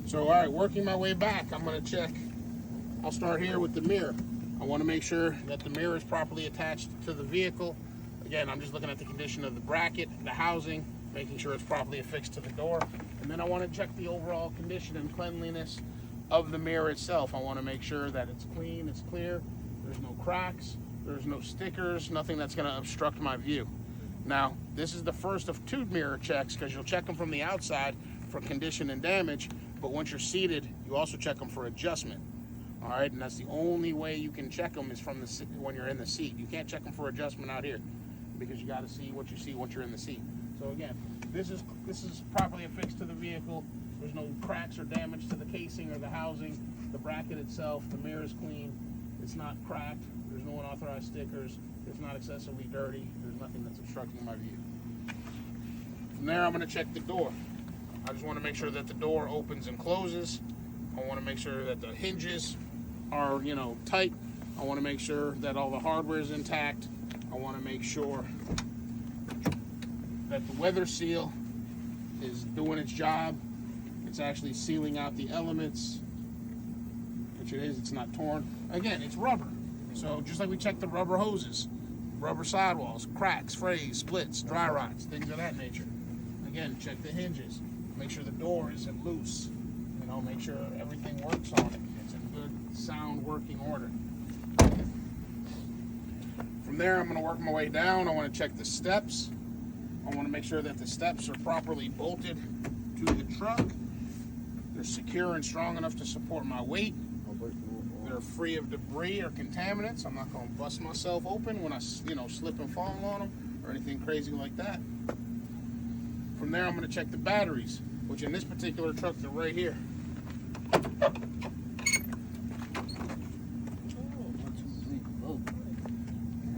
So, all right, working my way back, I'm going to check. I'll start here with the mirror. I want to make sure that the mirror is properly attached to the vehicle. Again, I'm just looking at the condition of the bracket, the housing, making sure it's properly affixed to the door. And then I want to check the overall condition and cleanliness of the mirror itself. I want to make sure that it's clean, it's clear, there's no cracks, there's no stickers, nothing that's going to obstruct my view. Now, this is the first of 2 mirror checks, because you'll check them from the outside for condition and damage, but once you're seated, you also check them for adjustment. All right, and that's the only way you can check them is from the when you're in the seat. You can't check them for adjustment out here, because you got to see what you see once you're in the seat. So again, this is properly affixed to the vehicle. There's no cracks or damage to the casing or the housing. The bracket itself, the mirror is clean. It's not cracked. There's no unauthorized stickers. It's not excessively dirty. There's nothing that's obstructing my view. From there, I'm going to check the door. I just want to make sure that the door opens and closes. I want to make sure that the hinges are, tight. I want to make sure that all the hardware is intact. I want to make sure that the weather seal is doing its job. It's actually sealing out the elements, which it is. It's not torn. Again, it's rubber. So just like we check the rubber hoses, rubber sidewalls, cracks, frays, splits, dry rots, things of that nature. Again, check the hinges. Make sure the door isn't loose. Make sure everything works on it. It's in good, sound working order. From there, I'm going to work my way down. I want to check the steps. I want to make sure that the steps are properly bolted to the truck. They're secure and strong enough to support my weight. They're free of debris or contaminants. I'm not going to bust myself open when I, slip and fall on them or anything crazy like that. From there, I'm going to check the batteries, which in this particular truck, they're right here.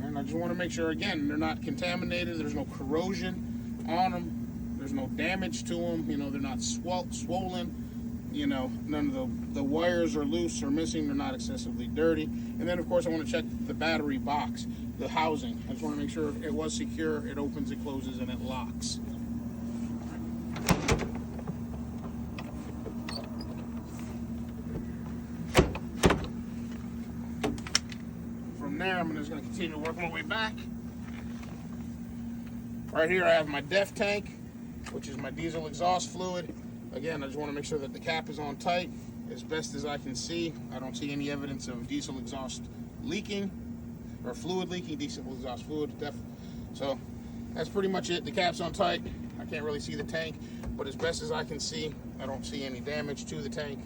And I just want to make sure, again, they're not contaminated. There's no corrosion on them. There's no damage to them. They're not swollen. None of the wires are loose or missing. They're not excessively dirty. And then, of course, I want to check the battery box, the housing. I just want to make sure it was secure. It opens, it closes, and it locks. There, I'm just going to continue to work my way back. Right here I have my DEF tank, which is my diesel exhaust fluid. Again, I just want to make sure that the cap is on tight as best as I can see. I don't see any evidence of diesel exhaust leaking or fluid leaking, diesel exhaust fluid. So that's pretty much it. The cap's on tight. I can't really see the tank, but as best as I can see, I don't see any damage to the tank.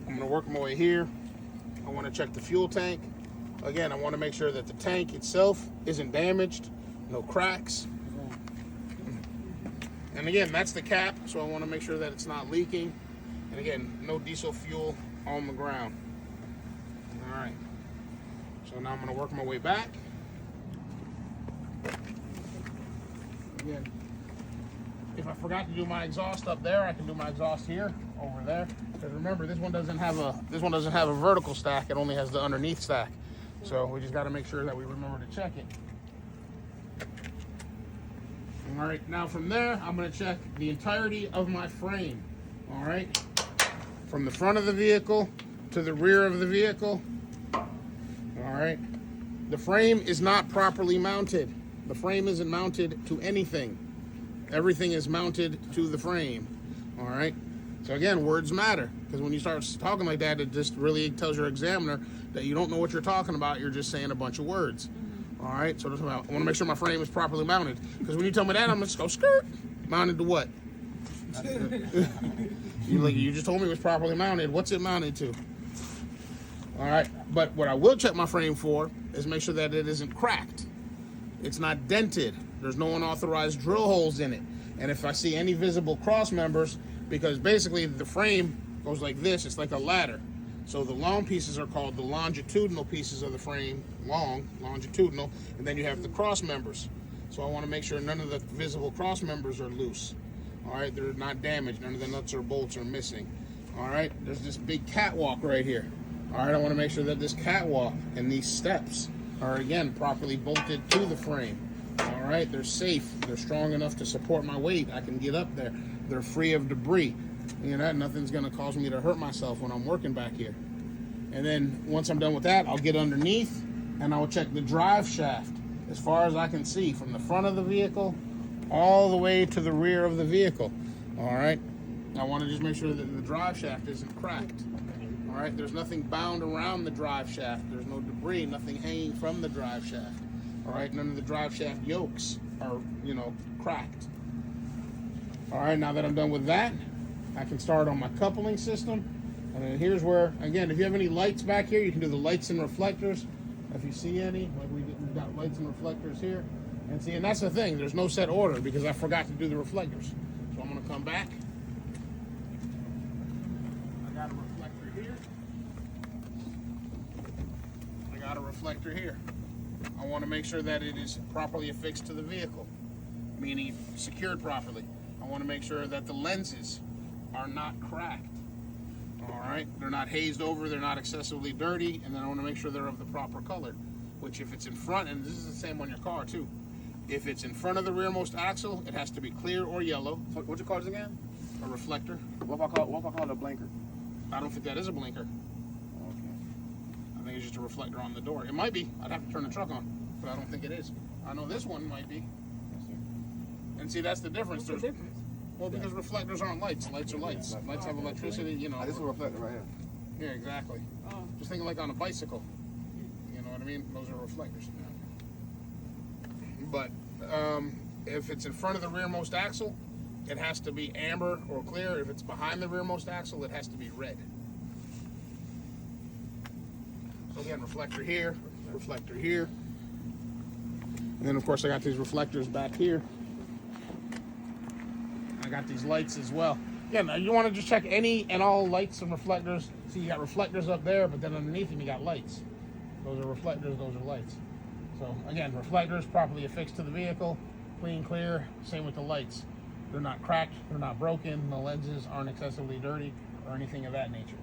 I'm going to work my way here. I want to check the fuel tank. Again, I want to make sure that the tank itself isn't damaged, no cracks. And again, that's the cap, so I want to make sure that it's not leaking. And again, no diesel fuel on the ground. All right. So now I'm going to work my way back. Again, if I forgot to do my exhaust up there, I can do my exhaust here, over there. Because remember, this one doesn't have a vertical stack. It only has the underneath stack. So we just got to make sure that we remember to check it. All right, now from there, I'm going to check the entirety of my frame. All right, from the front of the vehicle to the rear of the vehicle. All right, the frame is not properly mounted. The frame isn't mounted to anything. Everything is mounted to the frame. All right. So again, words matter, because when you start talking like that, it just really tells your examiner that you don't know what you're talking about. You're just saying a bunch of words. All right. So I want to make sure my frame is properly mounted, because when you tell me that, I'm just go skirt. Mounted to what? You just told me it was properly mounted. What's it mounted to? All right. But what I will check my frame for is make sure that it isn't cracked. It's not dented. There's no unauthorized drill holes in it. And if I see any visible cross members, because basically the frame goes like this, it's like a ladder. So the long pieces are called the longitudinal pieces of the frame, longitudinal, and then you have the cross members. So I want to make sure none of the visible cross members are loose. All right, they're not damaged. None of the nuts or bolts are missing. All right, there's this big catwalk right here. All right, I want to make sure that this catwalk and these steps are, again, properly bolted to the frame. All right, they're safe. They're strong enough to support my weight. I can get up there. They're free of debris. You know, nothing's gonna cause me to hurt myself when I'm working back here. And then once I'm done with that, I'll get underneath and I'll check the drive shaft as far as I can see from the front of the vehicle all the way to the rear of the vehicle. All right. I want to just make sure that the drive shaft isn't cracked. All right. There's nothing bound around the drive shaft. There's no debris, nothing hanging from the drive shaft. All right. None of the drive shaft yokes are, cracked. All right. Now that I'm done with that, I can start on my coupling system. And then here's where, again, if you have any lights back here, you can do the lights and reflectors. If you see any, like we've got lights and reflectors here. And see, and that's the thing, there's no set order because I forgot to do the reflectors. So I'm gonna come back. I got a reflector here. I got a reflector here. I wanna make sure that it is properly affixed to the vehicle, meaning secured properly. I wanna make sure that the lenses are not cracked. All right, they're not hazed over, they're not excessively dirty, and then I want to make sure they're of the proper color. Which, if it's in front, and this is the same on your car too, if it's in front of the rearmost axle, it has to be clear or yellow. So what's your cars again? A reflector. What if I call it a blinker? I don't think that is a blinker. Okay. I think it's just a reflector on the door. It might be. I'd have to turn the truck on, but I don't think it is. I know this one might be. Yes, sir. And see, that's the difference. What's the difference? Well, because reflectors aren't lights. Lights are lights. Lights have electricity. This is a reflector right here. Yeah, exactly. Oh. Just think like on a bicycle. You know what I mean? Those are reflectors. But if it's in front of the rearmost axle, it has to be amber or clear. If it's behind the rearmost axle, it has to be red. So again, reflector here, reflector here. And then of course I got these reflectors back here. I got these lights as well. Again, you want to just check any and all lights and reflectors. See, you got reflectors up there, but then underneath them you got lights. Those are reflectors, those are lights. So again, reflectors properly affixed to the vehicle, clean, clear. Same with the lights. They're not cracked, they're not broken, the lenses aren't excessively dirty or anything of that nature.